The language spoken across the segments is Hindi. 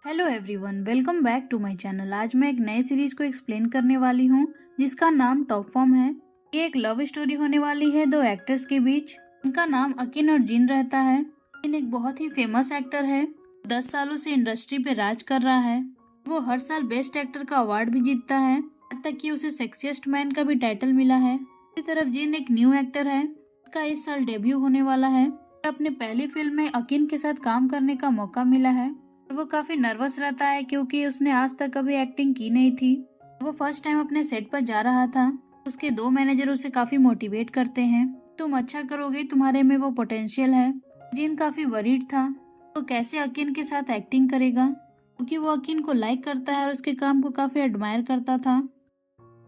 Hello everyone, welcome back to my channel. आज मैं एक नए सीरीज को एक्सप्लेन करने वाली हूँ जिसका नाम टॉप फॉर्म है। ये एक लव स्टोरी होने वाली है दो एक्टर्स के बीच। उनका नाम अकिन और जिन रहता है। अकिन एक बहुत ही फेमस एक्टर है, 10 सालों से इंडस्ट्री पे राज कर रहा है। वो हर साल बेस्ट एक्टर का अवार्ड भी जीतता है, यहाँ तक कि उसे सेक्सिएस्ट मैन का भी टाइटल मिला है। दूसरी तरफ जिन एक न्यू एक्टर है, उसका इस साल डेब्यू होने वाला है। अपने पहली फिल्म में अकिन के साथ काम करने का मौका मिला है। वो काफी नर्वस रहता है क्योंकि उसने आज तक कभी एक्टिंग की नहीं थी। वो फर्स्ट टाइम अपने सेट पर जा रहा था। उसके दो मैनेजर उसे काफी मोटिवेट करते हैं, तुम अच्छा करोगे, तुम्हारे में वो पोटेंशियल है। जिन काफी वरीड था वो कैसे अकिन के साथ एक्टिंग करेगा, क्योंकि वो अकिन को लाइक करता है और उसके काम को काफी एडमायर करता था।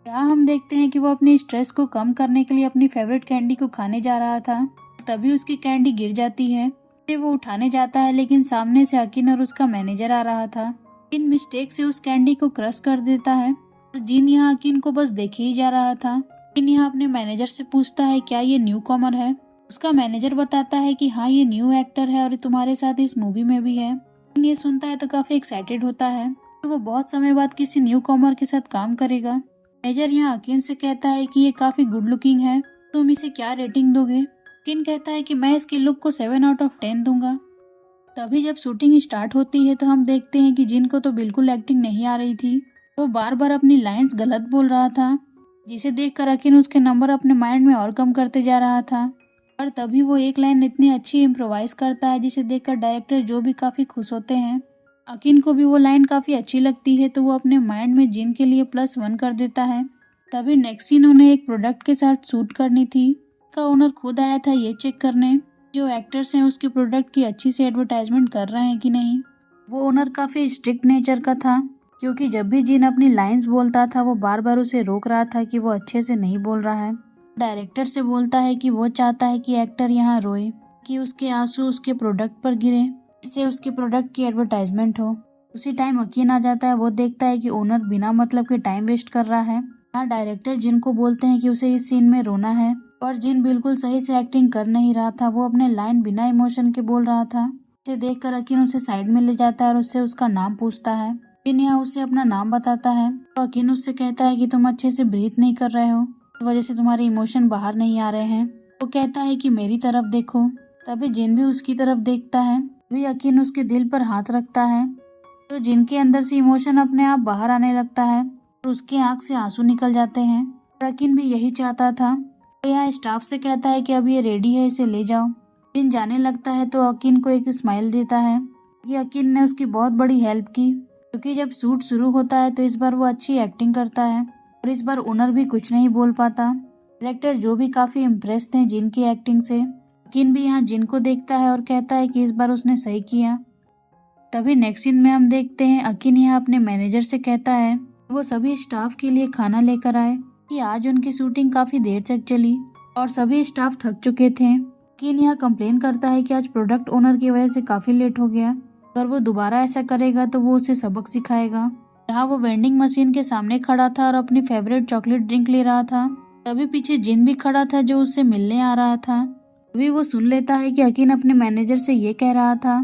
यहाँ हम देखते हैं कि वो अपनी स्ट्रेस को कम करने के लिए अपनी फेवरेट कैंडी को खाने जा रहा था, तभी उसकी कैंडी गिर जाती है। वो उठाने जाता है, लेकिन सामने से अकिन और उसका मैनेजर आ रहा था। अकिन मिस्टेक से उस कैंडी को क्रश कर देता है और जिन यहाँ अकिन को बस देखे ही जा रहा था। अकिन यहाँ अपने मैनेजर से पूछता है क्या ये न्यू कॉमर है। उसका मैनेजर बताता है कि हाँ, ये न्यू एक्टर है और तुम्हारे साथ इस मूवी में भी है। अकिन ये सुनता है तो काफी एक्साइटेड होता है, तो वो बहुत समय बाद किसी न्यू कॉमर के साथ काम करेगा। मैनेजर यहाँ अकिन से कहता है कि ये काफी गुड लुकिंग है, तुम इसे क्या रेटिंग दोगे। अकिन कहता है कि मैं इसके लुक को 7 आउट ऑफ 10 दूंगा। तभी जब शूटिंग स्टार्ट होती है तो हम देखते हैं कि जिनको तो बिल्कुल एक्टिंग नहीं आ रही थी, वो बार बार अपनी लाइंस गलत बोल रहा था, जिसे देखकर अकिन उसके नंबर अपने माइंड में और कम करते जा रहा था। और तभी वो एक लाइन इतनी अच्छी इम्प्रोवाइज करता है जिसे देखकर डायरेक्टर जो भी काफी खुश होते हैं। अकिन को भी वो लाइन काफी अच्छी लगती है, तो वो अपने माइंड में जिन के लिए +1 कर देता है। तभी नेक्स्ट सीन उन्हें एक प्रोडक्ट के साथ शूट करनी थी। का ओनर खुद आया था ये चेक करने जो एक्टर्स हैं उसके प्रोडक्ट की अच्छी से एडवर्टाइजमेंट कर रहे हैं कि नहीं। वो ओनर काफी स्ट्रिक्ट नेचर का था, क्योंकि जब भी जिन अपनी लाइंस बोलता था वो बार बार उसे रोक रहा था कि वो अच्छे से नहीं बोल रहा है। डायरेक्टर से बोलता है कि वो चाहता है कि एक्टर यहाँ रोए, कि उसके आंसू उसके प्रोडक्ट पर गिरे, जिससे उसके प्रोडक्ट की एडवर्टाइजमेंट हो। उसी टाइम अकीन आ जाता है। वो देखता है कि ओनर बिना मतलब के टाइम वेस्ट कर रहा है। यहाँ डायरेक्टर जिनको बोलते हैं कि उसे इस सीन में रोना है, और जिन बिल्कुल सही से एक्टिंग कर नहीं रहा था, वो अपने लाइन बिना इमोशन के बोल रहा था। इसे देखकर अकिन उसे साइड में ले जाता है और उससे उसका नाम पूछता है। अकिन यहाँ उसे अपना नाम बताता है, तो अकिन उससे कहता है कि तुम अच्छे से ब्रीथ नहीं कर रहे हो, इस वजह से तुम्हारे इमोशन बाहर नहीं आ रहे हैं। वो कहता है कि मेरी तरफ देखो। तभी जिन भी उसकी तरफ देखता है, तभी अकिन उसके दिल पर हाथ रखता है, तो जिनके अंदर से इमोशन अपने आप बाहर आने लगता है और उसकी आंख से आंसू निकल जाते हैं। और अकिन भी यही चाहता था। तो यहाँ स्टाफ से कहता है कि अब ये रेडी है, इसे ले जाओ। जिन जाने लगता है तो अकिन को एक स्माइल देता है कि अकिन ने उसकी बहुत बड़ी हेल्प की, क्योंकि जब शूट शुरू होता है तो इस बार वो अच्छी एक्टिंग करता है और इस बार ओनर भी कुछ नहीं बोल पाता। डायरेक्टर जो भी काफी इम्प्रेस थे जिन की एक्टिंग से। अकिन भी यहाँ जिन को देखता है और कहता है कि इस बार उसने सही किया। तभी नेक्स्ट सीन में हम देखते हैं अकिन यहाँ अपने मैनेजर से कहता है वो सभी स्टाफ के लिए खाना लेकर आए, कि आज उनकी शूटिंग काफी देर तक चली और सभी स्टाफ थक चुके थे। अकिन यहाँ कंप्लेन करता है कि आज प्रोडक्ट ओनर की वजह से काफी लेट हो गया, अगर वो दोबारा ऐसा करेगा तो वो उसे सबक सिखाएगा। यहाँ वो वेंडिंग मशीन के सामने खड़ा था और अपनी फेवरेट चॉकलेट ड्रिंक ले रहा था। तभी पीछे जिन भी खड़ा था जो उससे मिलने आ रहा था। तभी वो सुन लेता है कि अकिन अपने मैनेजर से ये कह रहा था,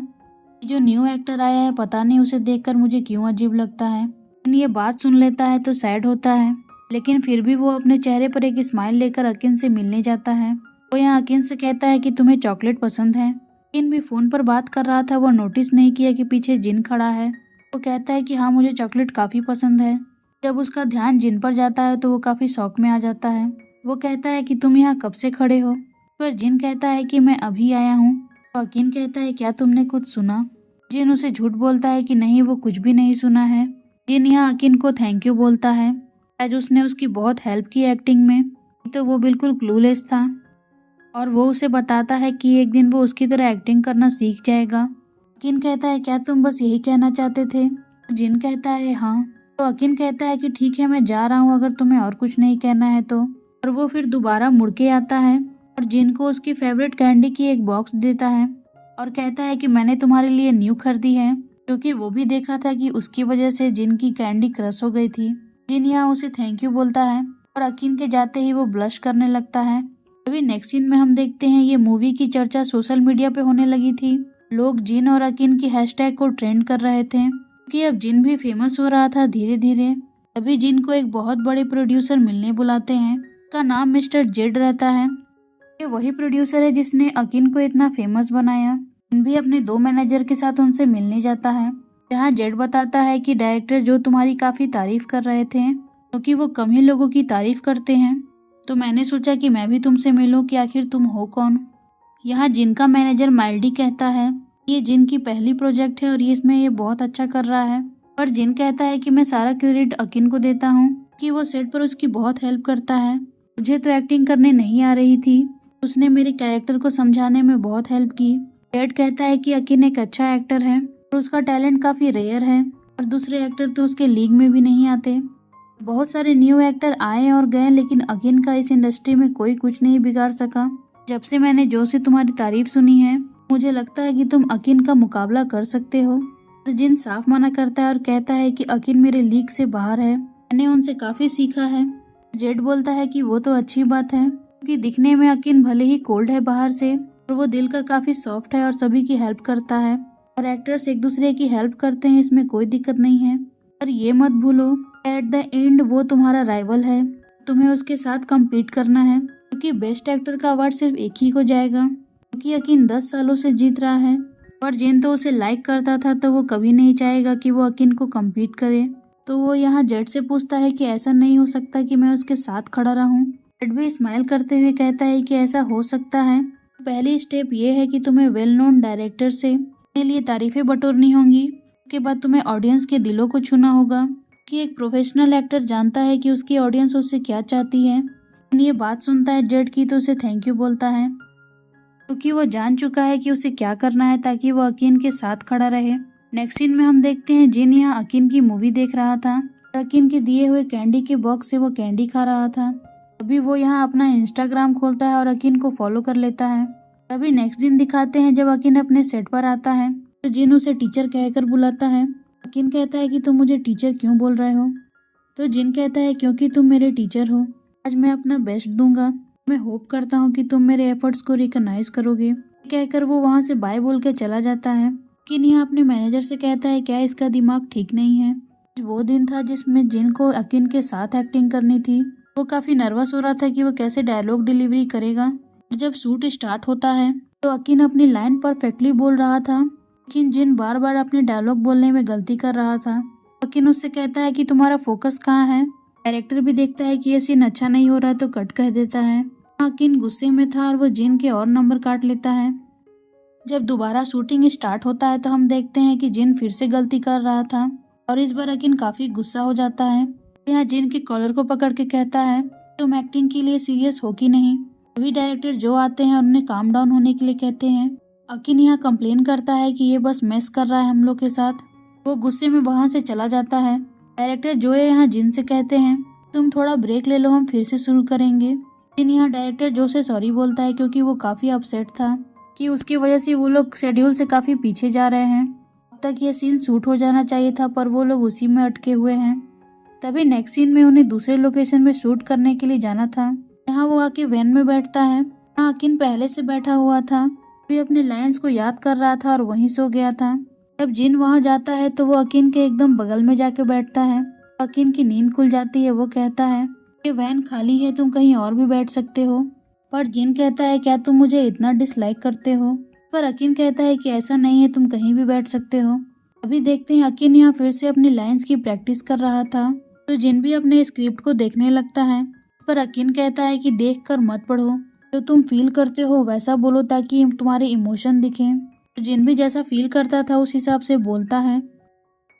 जो न्यू एक्टर आया है पता नहीं उसे देखकर मुझे क्यों अजीब लगता है। ये बात सुन लेता है तो सैड होता है, लेकिन फिर भी वो अपने चेहरे पर एक स्माइल लेकर अकिन से मिलने जाता है। वो यहाँ अकिन से कहता है कि तुम्हें चॉकलेट पसंद है। अकिन भी फोन पर बात कर रहा था, वो नोटिस नहीं किया कि पीछे जिन खड़ा है। वो कहता है कि हाँ, मुझे चॉकलेट काफी पसंद है। जब उसका ध्यान जिन पर जाता है तो वो काफी शौक में आ जाता है। वो कहता है कि तुम यहाँ कब से खड़े हो, पर जिन कहता है कि मैं अभी आया हूँ। तो अकिन कहता है क्या तुमने कुछ सुना। जिन उसे झूठ बोलता है कि नहीं, वो कुछ भी नहीं सुना है। जिन यहाँ अकिन को थैंक यू बोलता है, आज उसने उसकी बहुत हेल्प की एक्टिंग में, तो वो बिल्कुल क्लूलेस था। और वो उसे बताता है कि एक दिन वो उसकी तरह एक्टिंग करना सीख जाएगा। अकिन कहता है क्या तुम बस यही कहना चाहते थे। जिन कहता है हाँ। तो अकिन कहता है कि ठीक है, मैं जा रहा हूँ, अगर तुम्हें और कुछ नहीं कहना है तो। और वो फिर दोबारा मुड़ के आता है और जिन को उसकी फेवरेट कैंडी की एक बॉक्स देता है और कहता है कि मैंने तुम्हारे लिए न्यू खरीदी है, क्योंकि वो भी देखा था कि उसकी वजह से जिन की कैंडी क्रश हो गई थी। जिन यहाँ उसे थैंक यू बोलता है और अकिन के जाते ही वो ब्लश करने लगता है। अभी नेक्स्ट सीन में हम देखते हैं ये मूवी की चर्चा सोशल मीडिया पे होने लगी थी। लोग जिन और अकिन की हैशटैग को ट्रेंड कर रहे थे। कि अब जिन भी फेमस हो रहा था धीरे धीरे। तभी जिन को एक बहुत बड़े प्रोड्यूसर मिलने बुलाते हैं, का नाम मिस्टर जेड रहता है। ये वही प्रोड्यूसर है जिसने अकिन को इतना फेमस बनाया। जिन भी अपने 2 मैनेजर के साथ उनसे मिलने जाता है, जहाँ जेड बताता है कि डायरेक्टर जो तुम्हारी काफ़ी तारीफ कर रहे थे, क्योंकि वो कम ही लोगों की तारीफ करते हैं, तो मैंने सोचा कि मैं भी तुमसे मिलूं कि आखिर तुम हो कौन। यहाँ जिन का मैनेजर माइल्डी कहता है ये जिन की पहली प्रोजेक्ट है और इसमें ये बहुत अच्छा कर रहा है, पर जिन कहता है कि मैं सारा क्रेडिट अकिन को देता हूँ कि वो सेट पर उसकी बहुत हेल्प करता है। मुझे तो एक्टिंग करने नहीं आ रही थी, उसने मेरे कैरेक्टर को समझाने में बहुत हेल्प की। जेड कहता है कि अकिन एक अच्छा एक्टर है और उसका टैलेंट काफ़ी रेयर है और दूसरे एक्टर तो उसके लीग में भी नहीं आते। बहुत सारे न्यू एक्टर आए और गए, लेकिन अकिन का इस इंडस्ट्री में कोई कुछ नहीं बिगाड़ सका। जब से मैंने जो से तुम्हारी तारीफ सुनी है, मुझे लगता है कि तुम अकिन का मुकाबला कर सकते हो। और जिन साफ मना करता है और कहता है कि अकिन मेरे लीग से बाहर है, मैंने उनसे काफ़ी सीखा है। जेड बोलता है कि वो तो अच्छी बात है, क्योंकि दिखने में अकिन भले ही कोल्ड है बाहर से, पर वो दिल का काफ़ी सॉफ्ट है और सभी की हेल्प करता है। और एक्टर्स एक दूसरे की हेल्प करते हैं, इसमें कोई दिक्कत नहीं है। पर ये मत भूलो, एट द एंड वो तुम्हारा राइवल है, तुम्हें उसके साथ कम्पीट करना है, क्योंकि बेस्ट एक्टर का अवार्ड सिर्फ एक ही को जाएगा, क्योंकि अकिन 10 सालों से जीत रहा है। पर जिन तो उसे लाइक करता था, तो वो कभी नहीं चाहेगा कि वो अकिन को कम्पीट करे। तो वो यहाँ जेड से पूछता है कि ऐसा नहीं हो सकता कि मैं उसके साथ खड़ा रहूं। जेड भी स्माइल करते हुए कहता है कि ऐसा हो सकता है। पहली स्टेप ये है कि तुम्हें वेल नोन डायरेक्टर से अपने लिए तारीफें बटोरनी होंगी। उसके बाद तुम्हें ऑडियंस के दिलों को छूना होगा, कि एक प्रोफेशनल एक्टर जानता है कि उसकी ऑडियंस उससे क्या चाहती है। ये बात सुनता है जेड की, तो उसे थैंक यू बोलता है, क्योंकि वो जान चुका है कि उसे क्या करना है ताकि वो अकिन के साथ खड़ा रहे। नेक्स्ट सीन में हम देखते हैं जिन यहाँ अकिन की मूवी देख रहा था और अकिन के दिए हुए कैंडी के बॉक्स से वो कैंडी खा रहा था। तभी वो यहाँ अपना इंस्टाग्राम खोलता है और अकिन को फॉलो कर लेता है। तभी नेक्स्ट दिन दिखाते हैं जब अकिन अपने सेट पर आता है, तो जिन उसे टीचर कहकर बुलाता है। अकिन कहता है कि तुम मुझे टीचर क्यों बोल रहे हो, तो जिन कहता है क्योंकि तुम मेरे टीचर हो, आज मैं अपना बेस्ट दूंगा, मैं होप करता हूँ कि तुम मेरे एफर्ट्स को रिकॉग्नाइज करोगे। कहकर वो वहाँ से बाय बोल के चला जाता है। लेकिन यहाँ अपने मैनेजर से कहता है क्या इसका दिमाग ठीक नहीं है। वो दिन था जिसमें जिन को अकिन के साथ एक्टिंग करनी थी। वो काफ़ी नर्वस हो रहा था कि वो कैसे डायलॉग डिलीवरी करेगा। जब शूट स्टार्ट होता है तो अकिन अपनी लाइन परफेक्टली बोल रहा था, लेकिन जिन बार बार अपने डायलॉग बोलने में गलती कर रहा था। अकिन उससे कहता है कि तुम्हारा फोकस कहाँ है। डायरेक्टर भी देखता है कि ये सीन अच्छा नहीं हो रहा है, तो कट कह देता है। अकिन गुस्से में था और वो जिन के और नंबर काट लेता है। जब दोबारा शूटिंग स्टार्ट होता है तो हम देखते हैं कि जिन फिर से गलती कर रहा था और इस बार अकिन काफ़ी गुस्सा हो जाता है। यहाँ जिन के कॉलर को पकड़ के कहता है तुम एक्टिंग के लिए सीरियस हो कि नहीं। अभी डायरेक्टर जो आते हैं और उन्हें काम डाउन होने के लिए कहते हैं। अकिन यहाँ कंप्लेन करता है कि ये बस मेस कर रहा है हम लोग के साथ। वो गुस्से में वहाँ से चला जाता है। डायरेक्टर जो है यहाँ जिन से कहते हैं तुम थोड़ा ब्रेक ले लो, हम फिर से शुरू करेंगे। लेकिन यहाँ डायरेक्टर जो से सॉरी बोलता है, क्योंकि वो काफ़ी अपसेट था कि उसकी वजह से वो लोग शेड्यूल से काफ़ी पीछे जा रहे हैं। अब तक ये सीन शूट हो जाना चाहिए था, पर वो लोग उसी में अटके हुए हैं। तभी नेक्स्ट सीन में उन्हें दूसरे लोकेशन में शूट करने के लिए जाना था। यहाँ वो आके वैन में बैठता है। यहाँ अकिन पहले से बैठा हुआ था, भी अपने लाइन्स को याद कर रहा था और वहीं सो गया था। जब जिन वहाँ जाता है तो वो अकिन के एकदम बगल में जाके बैठता है। अकिन की नींद खुल जाती है। वो कहता है कि वैन खाली है, तुम कहीं और भी बैठ सकते हो। पर जिन कहता है क्या तुम मुझे इतना डिसलाइक करते हो। पर अकिन कहता है कि ऐसा नहीं है, तुम कहीं भी बैठ सकते हो। अभी देखते हैं अकिन यहाँ फिर से अपनी लाइन्स की प्रैक्टिस कर रहा था, तो जिन भी अपने स्क्रिप्ट को देखने लगता है। पर अकिन कहता है कि देख कर मत पढ़ो, जो तुम फील करते हो वैसा बोलो ताकि तुम्हारे इमोशन दिखें। तो जिन भी जैसा फील करता था उस हिसाब से बोलता है।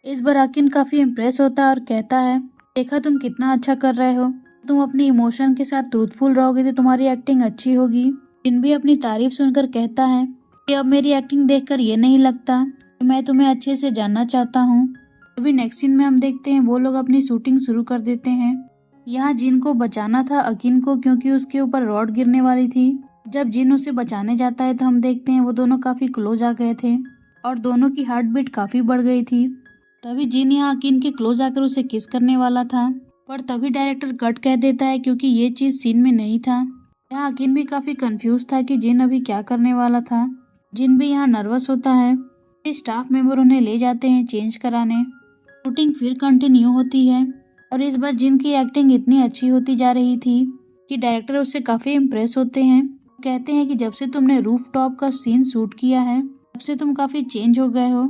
इस बार अकिन काफ़ी इम्प्रेस होता है और कहता है देखा तुम कितना अच्छा कर रहे हो, तुम अपनी इमोशन के साथ ट्रूथफुल रहोगे तो तुम्हारी एक्टिंग अच्छी होगी। जिन भी अपनी तारीफ सुनकर कहता है कि अब मेरी एक्टिंग देखकर ये नहीं लगता कि मैं तुम्हें अच्छे से जानना चाहता हूँ। अभी नेक्स्ट सीन में हम देखते हैं वो लोग अपनी शूटिंग शुरू कर देते हैं। यहाँ जिन को बचाना था अकिन को, क्योंकि उसके ऊपर रॉड गिरने वाली थी। जब जिन उसे बचाने जाता है तो हम देखते हैं वो दोनों काफ़ी क्लोज आ गए थे और दोनों की हार्ट बीट काफ़ी बढ़ गई थी। तभी जिन यहाँ अकिन के क्लोज आकर उसे किस करने वाला था, पर तभी डायरेक्टर कट कह देता है क्योंकि ये चीज़ सीन में नहीं था। यहाँ अकिन भी काफ़ी कंफ्यूज था कि जिन अभी क्या करने वाला था। जिन भी यहाँ नर्वस होता है। स्टाफ मेंबर उन्हें ले जाते हैं चेंज कराने। शूटिंग फिर कंटिन्यू होती है और इस बार जिन की एक्टिंग इतनी अच्छी होती जा रही थी कि डायरेक्टर उससे काफ़ी इम्प्रेस होते हैं। कहते हैं कि जब से तुमने रूफ टॉप का सीन शूट किया है तब से तुम काफ़ी चेंज हो गए हो।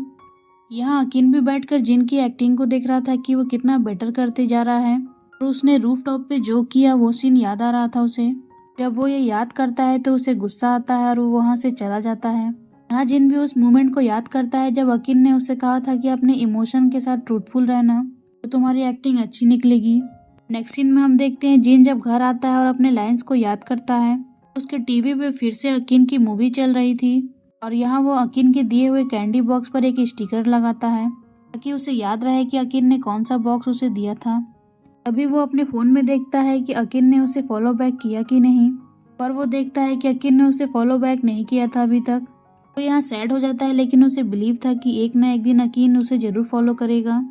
यहाँ अकिन भी बैठकर जिन की एक्टिंग को देख रहा था कि वो कितना बेटर करते जा रहा है और उसने रूफ टॉप पे जो किया वो सीन याद आ रहा था उसे। जब वो ये याद करता है तो उसे गुस्सा आता है और वो वहाँ से चला जाता है। यहाँ जिन भी उस मोमेंट को याद करता है जब अकिन ने उसे कहा था कि अपने इमोशन के साथ ट्रूथफुल रहना तो तुम्हारी एक्टिंग अच्छी निकलेगी। नेक्स्ट सीन में हम देखते हैं जिन जब घर आता है और अपने लाइंस को याद करता है। उसके टीवी पे फिर से अकिन की मूवी चल रही थी और यहाँ वो अकिन के दिए हुए कैंडी बॉक्स पर एक स्टिकर लगाता है ताकि उसे याद रहे कि अकिन ने कौन सा बॉक्स उसे दिया था। अभी वो अपने फ़ोन में देखता है कि अकिन ने उसे फॉलो बैक किया कि नहीं, पर वो देखता है कि अकिन ने उसे फॉलो बैक नहीं किया था अभी तक। तो यहाँ सैड हो जाता है लेकिन उसे बिलीव था कि एक ना एक दिन अकिन उसे ज़रूर फॉलो करेगा।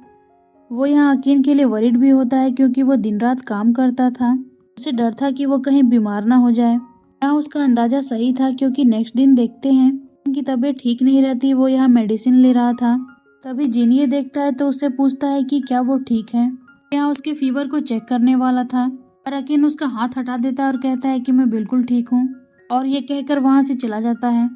वो यहाँ अकिन के लिए वरीड भी होता है क्योंकि वो दिन रात काम करता था। उसे डर था कि वो कहीं बीमार ना हो जाए। यहाँ उसका अंदाज़ा सही था क्योंकि नेक्स्ट दिन देखते हैं उनकी तबीयत ठीक नहीं रहती। वो यहाँ मेडिसिन ले रहा था। तभी जिन ये देखता है तो उससे पूछता है कि क्या वो ठीक है। यहाँ उसके फीवर को चेक करने वाला था पर अकिन उसका हाथ हटा देता है और कहता है कि मैं बिल्कुल ठीक हूँ और ये कहकर वहाँ से चला जाता है।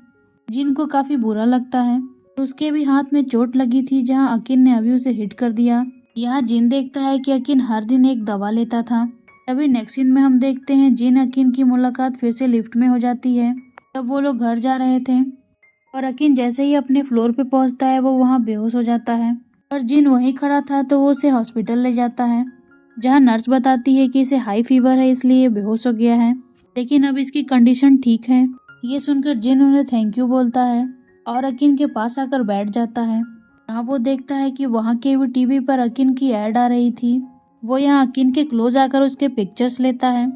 जिन को काफ़ी बुरा लगता है। उसके भी हाथ में चोट लगी थी जहाँ अकिन ने अभी उसे हिट कर दिया। यहाँ जिन देखता है कि अकिन हर दिन एक दवा लेता था। तभी नेक्स्ट सीन में हम देखते हैं जिन अकिन की मुलाकात फिर से लिफ्ट में हो जाती है। तब वो लोग घर जा रहे थे और अकिन जैसे ही अपने फ्लोर पे पहुंचता है वो वहाँ बेहोश हो जाता है और जिन वहीं खड़ा था तो वो उसे हॉस्पिटल ले जाता है जहाँ नर्स बताती है कि इसे हाई फीवर है इसलिए ये बेहोश हो गया है लेकिन अब इसकी कंडीशन ठीक है। ये सुनकर जिन उन्हें थैंक यू बोलता है और अकिन के पास आकर बैठ जाता है। यहाँ वो देखता है कि वहाँ के भी टीवी पर अकिन की ऐड आ रही थी। वो यहाँ अकिन के क्लोज आकर उसके पिक्चर्स लेता है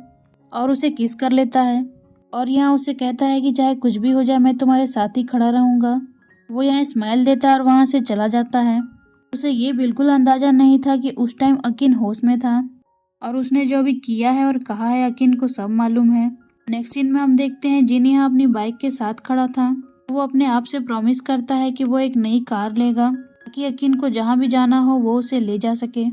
और उसे किस कर लेता है और यहाँ उसे कहता है कि चाहे कुछ भी हो जाए मैं तुम्हारे साथ ही खड़ा रहूँगा। वो यहाँ स्माइल देता है और वहाँ से चला जाता है। उसे ये बिल्कुल अंदाज़ा नहीं था कि उस टाइम अकिन होश में था और उसने जो अभी किया है और कहा है अकिन को सब मालूम है। नेक्स्ट सीन में हम देखते हैं जिन यहाँ अपनी बाइक के साथ खड़ा था। वो अपने आप से प्रॉमिस करता है कि वो एक नई कार लेगा ताकि अकिन को जहाँ भी जाना हो वो उसे ले जा सके।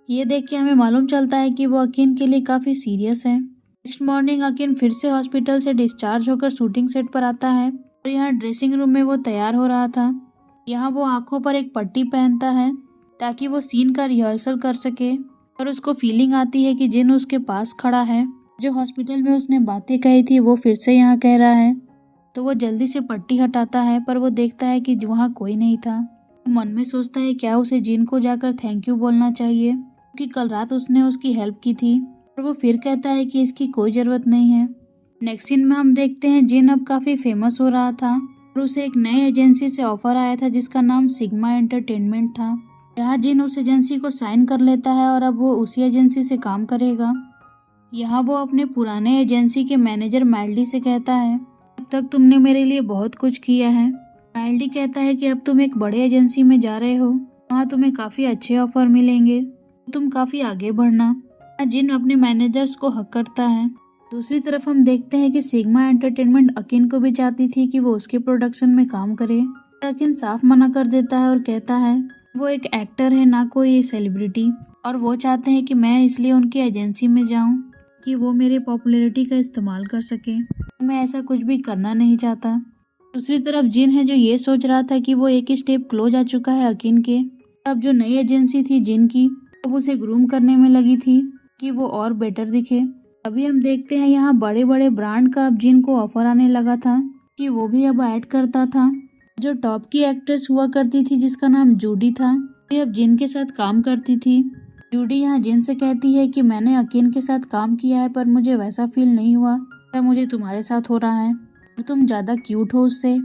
ये देख के हमें मालूम चलता है कि वो अकिन के लिए काफ़ी सीरियस है। नेक्स्ट मॉर्निंग अकिन फिर से हॉस्पिटल से डिस्चार्ज होकर शूटिंग सेट पर आता है और यहाँ ड्रेसिंग रूम में वो तैयार हो रहा था। यहाँ वो आंखों पर एक पट्टी पहनता है ताकि वो सीन का रिहर्सल कर सके और उसको फीलिंग आती है कि जिन उसके पास खड़ा है जो हॉस्पिटल में उसने बातें कही थी वो फिर से यहाँ कह रहा है। तो वो जल्दी से पट्टी हटाता है पर वो देखता है कि वहाँ कोई नहीं था। मन में सोचता है क्या उसे जिन को जाकर थैंक यू बोलना चाहिए क्योंकि कल रात उसने उसकी हेल्प की थी। और वो फिर कहता है कि इसकी कोई ज़रूरत नहीं है। नेक्स्ट सीन में हम देखते हैं जिन अब काफ़ी फेमस हो रहा था और उसे एक नई एजेंसी से ऑफर आया था जिसका नाम सिग्मा एंटरटेनमेंट था। यहाँ जिन उस एजेंसी को साइन कर लेता है और अब वो उसी एजेंसी से काम करेगा। यहाँ वो अपने पुराने एजेंसी के मैनेजर माइल्डी से कहता है अब तक तुमने मेरे लिए बहुत कुछ किया है। माइल्डी कहता है कि अब तुम एक बड़े एजेंसी में जा रहे हो, वहाँ तुम्हें काफ़ी अच्छे ऑफर मिलेंगे, तुम काफ़ी आगे बढ़ना। जिन अपने मैनेजर्स को हक करता है। दूसरी तरफ हम देखते हैं कि सिग्मा एंटरटेनमेंट अकिन को भी चाहती थी कि वो उसके प्रोडक्शन में काम करे और अकिन साफ मना कर देता है और कहता है वो एक एक्टर है ना कोई सेलिब्रिटी और वो चाहते हैं कि मैं इसलिए उनकी एजेंसी में जाऊं कि वो मेरे पॉपुलैरिटी का इस्तेमाल कर सके। मैं ऐसा कुछ भी करना नहीं चाहता। दूसरी तरफ जिन है जो ये सोच रहा था कि वो एक ही स्टेप क्लोज आ चुका है अकिन के। अब जो नई एजेंसी थी जिन की अब उसे ग्रूम करने में लगी थी कि वो और बेटर दिखे। अभी हम देखते हैं यहाँ बड़े बड़े ब्रांड का अब जिन को ऑफर आने लगा था कि वो भी अब ऐड करता था। जो टॉप की एक्ट्रेस हुआ करती थी जिसका नाम जूडी था ये अब जिन के साथ काम करती थी। जूडी यहाँ जिन से कहती है कि मैंने अकिन के साथ काम किया है पर मुझे वैसा फील नहीं हुआ जैसा मुझे तुम्हारे साथ हो रहा है और तुम ज़्यादा क्यूट हो उससे।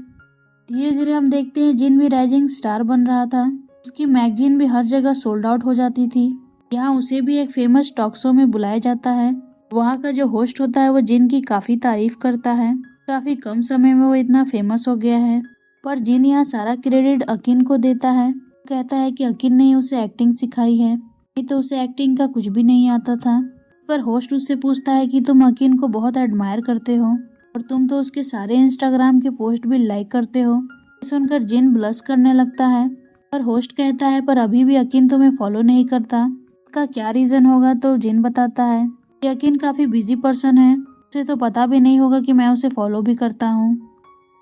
धीरे धीरे हम देखते हैं जिन भी राइजिंग स्टार बन रहा था। उसकी मैगजीन भी हर जगह सोल्ड आउट हो जाती थी। यहाँ उसे भी एक फेमस टॉक शो में बुलाया जाता है। वहाँ का जो होस्ट होता है वो जिन की काफ़ी तारीफ करता है। काफ़ी कम समय में वो इतना फेमस हो गया है पर जिन यहाँ सारा क्रेडिट अकिन को देता है। कहता है कि अकिन ने उसे एक्टिंग सिखाई है, नहीं तो उसे एक्टिंग का कुछ भी नहीं आता था। पर होस्ट उससे पूछता है कि तुम अकिन को बहुत एडमायर करते हो और तुम तो उसके सारे इंस्टाग्राम के पोस्ट भी लाइक करते हो सुनकर जिन ब्लश करने लगता है पर होस्ट कहता है पर अभी भी अकीन तुम्हें फॉलो नहीं करता, इसका क्या रीज़न होगा। तो जिन बताता है कि अकीन काफ़ी बिजी पर्सन है, उसे तो पता भी नहीं होगा कि मैं उसे फॉलो भी करता हूँ।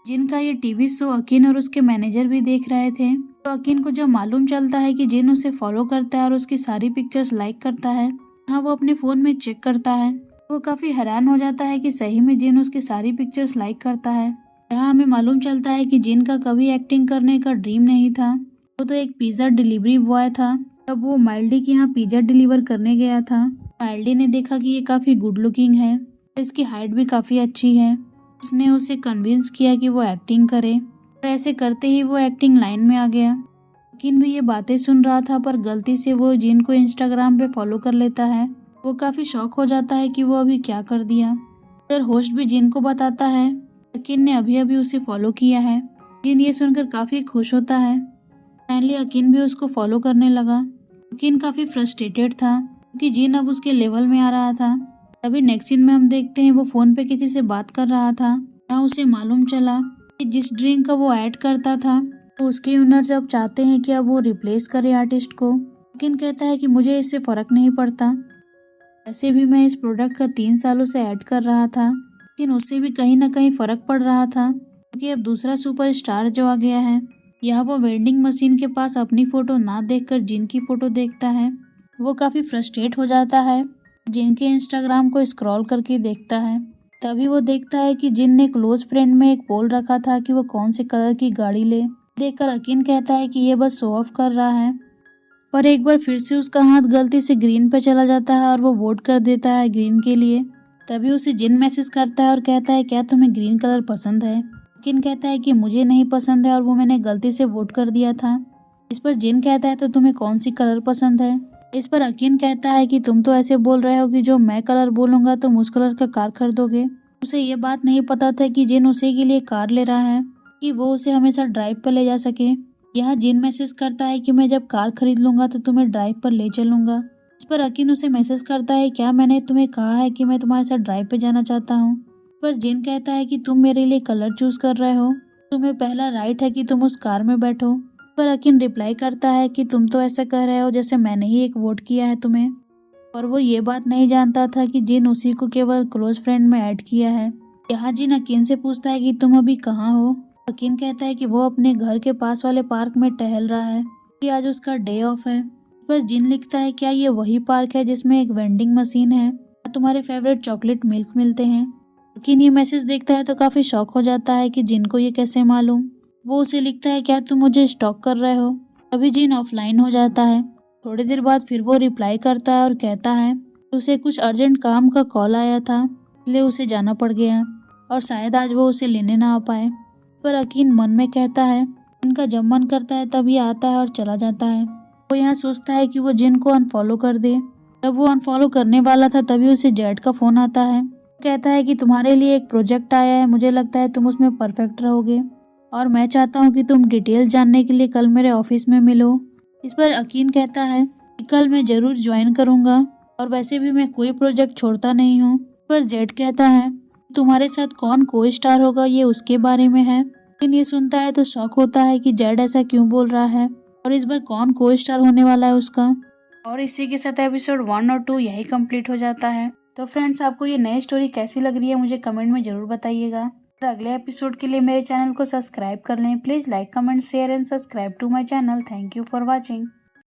जिनका ये टीवी शो अकीन और उसके मैनेजर भी देख रहे थे, तो अकीन को जब मालूम चलता है कि जिन उसे फॉलो करता है और उसकी सारी पिक्चर्स लाइक करता है, हाँ वो अपने फ़ोन में चेक करता है, वो काफ़ी हैरान हो जाता है कि सही में जिन उसकी सारी पिक्चर्स लाइक करता है। यहाँ हमें मालूम चलता है कि जिन का कभी एक्टिंग करने का ड्रीम नहीं था, वो तो एक पिज़्ज़ा डिलीवरी बॉय था। तब वो माइल्डी के यहाँ पिज़्ज़ा डिलीवर करने गया था। माइल्डी ने देखा कि ये काफ़ी गुड लुकिंग है, इसकी हाइट भी काफ़ी अच्छी है। उसने उसे कन्विंस किया कि वो एक्टिंग करे और ऐसे करते ही वो एक्टिंग लाइन में आ गया। लेकिन भी ये बातें सुन रहा था पर गलती से वो जिन को इंस्टाग्राम पे फॉलो कर लेता है। वो काफ़ी शॉक हो जाता है कि वो अभी क्या कर दिया। फिर होस्ट भी जिन को बताता है अकीन ने अभी अभी उसे फॉलो किया है। जिन ये सुनकर काफ़ी खुश होता है। फाइनली अकीन भी उसको फॉलो करने लगा। अकीन काफ़ी फ्रस्ट्रेटेड था क्योंकि जिन अब उसके लेवल में आ रहा था। तभी नेक्स्ट सीन में हम देखते हैं वो फ़ोन पे किसी से बात कर रहा था। यहाँ उसे मालूम चला कि जिस ड्रिंक का वो ऐड करता था तो उसके ओनर जब चाहते हैं कि अब वो रिप्लेस करे आर्टिस्ट को। अकीन कहता है कि मुझे इससे फ़र्क नहीं पड़ता, ऐसे भी मैं इस प्रोडक्ट का 3 सालों से ऐड कर रहा था, लेकिन उससे भी कहीं ना कहीं फ़र्क पड़ रहा था क्योंकि अब दूसरा सुपरस्टार जो आ गया है। यहाँ वो वेंडिंग मशीन के पास अपनी फ़ोटो ना देखकर जिन की फ़ोटो देखता है। वो काफ़ी फ्रस्ट्रेट हो जाता है, जिनके इंस्टाग्राम को स्क्रॉल करके देखता है। तभी वो देखता है कि जिन ने क्लोज फ्रेंड में एक पोल रखा था कि वो कौन से कलर की गाड़ी ले। देखकर अकीन कहता है कि ये बस शो ऑफ कर रहा है, पर एक बार फिर से उसका हाथ गलती से ग्रीन पे चला जाता है और वो वोट कर देता है ग्रीन के लिए। तभी उसे जिन मैसेज करता है और कहता है क्या तुम्हें ग्रीन कलर पसंद है। अकीन कहता है कि मुझे नहीं पसंद है और वो मैंने गलती से वोट कर दिया था। इस पर जिन कहता है तो तुम्हें कौन सी कलर पसंद है। इस पर अकीन कहता है कि तुम तो ऐसे बोल रहे हो कि जो मैं कलर बोलूँगा तुम उस कलर का कार खरीदोगे। उसे ये बात नहीं पता था कि जिन उसे के लिए कार ले रहा है कि वो उसे हमेशा ड्राइव पर ले जा सके। यह जिन मैसेज करता है कि मैं जब कार खरीद लूँगा तो तुम्हें ड्राइव पर ले चलूँगा। इस पर अकीन उसे मैसेज करता है क्या मैंने तुम्हें कहा है कि मैं तुम्हारे साथ ड्राइव पे जाना चाहता हूँ। पर जिन कहता है कि तुम मेरे लिए कलर चूज़ कर रहे हो, तुम्हें पहला राइट है कि तुम उस कार में बैठो। पर अकीन रिप्लाई करता है कि तुम तो ऐसा कह रहे हो जैसे मैंने ही एक वोट किया है तुम्हें। और वो ये बात नहीं जानता था कि जिन उसी को केवल क्लोज फ्रेंड में ऐड किया है। यहाँ जिन अकीन से पूछता है कि तुम अभी कहाँ हो। अकीन कहता है कि वो अपने घर के पास वाले पार्क में टहल रहा है कि आज उसका डे ऑफ है। पर जिन लिखता है क्या ये वही पार्क है जिसमें एक वेंडिंग मशीन है, तुम्हारे फेवरेट चॉकलेट मिल्क मिलते हैं। अकीन ये मैसेज देखता है तो काफ़ी शॉक हो जाता है कि जिन को ये कैसे मालूम। वो उसे लिखता है क्या तुम मुझे स्टॉक कर रहे हो। अभी जिन ऑफलाइन हो जाता है। थोड़ी देर बाद फिर वो रिप्लाई करता है और कहता है कि उसे कुछ अर्जेंट काम का कॉल आया था इसलिए उसे जाना पड़ गया और शायद आज वो उसे लेने ना आ पाए। पर अकीन मन में कहता है इनका जब मन करता है तब ये आता है और चला जाता है। वो यहाँ सोचता है कि वो जिन को अनफॉलो कर दे। जब वो अनफॉलो करने वाला था तभी उसे जेड का फ़ोन आता है। कहता है कि तुम्हारे लिए एक प्रोजेक्ट आया है, मुझे लगता है तुम उसमें परफेक्ट रहोगे और मैं चाहता हूँ कि तुम डिटेल जानने के लिए कल मेरे ऑफिस में मिलो। इस पर अकीन कहता है कि कल मैं ज़रूर ज्वाइन करूँगा और वैसे भी मैं कोई प्रोजेक्ट छोड़ता नहीं हूँ। पर जेड कहता है तुम्हारे साथ कौन को स्टार होगा ये उसके बारे में है। लेकिन ये सुनता है तो शॉक होता है कि जेड ऐसा क्यों बोल रहा है और इस बार कौन को स्टार होने वाला है उसका। और इसी के साथ एपिसोड 1 और 2 यही कंप्लीट हो जाता है। तो फ्रेंड्स आपको ये नई स्टोरी कैसी लग रही है मुझे कमेंट में ज़रूर बताइएगा। और अगले एपिसोड के लिए मेरे चैनल को सब्सक्राइब कर लें। Please like comment share and subscribe to my channel. Thank you for watching.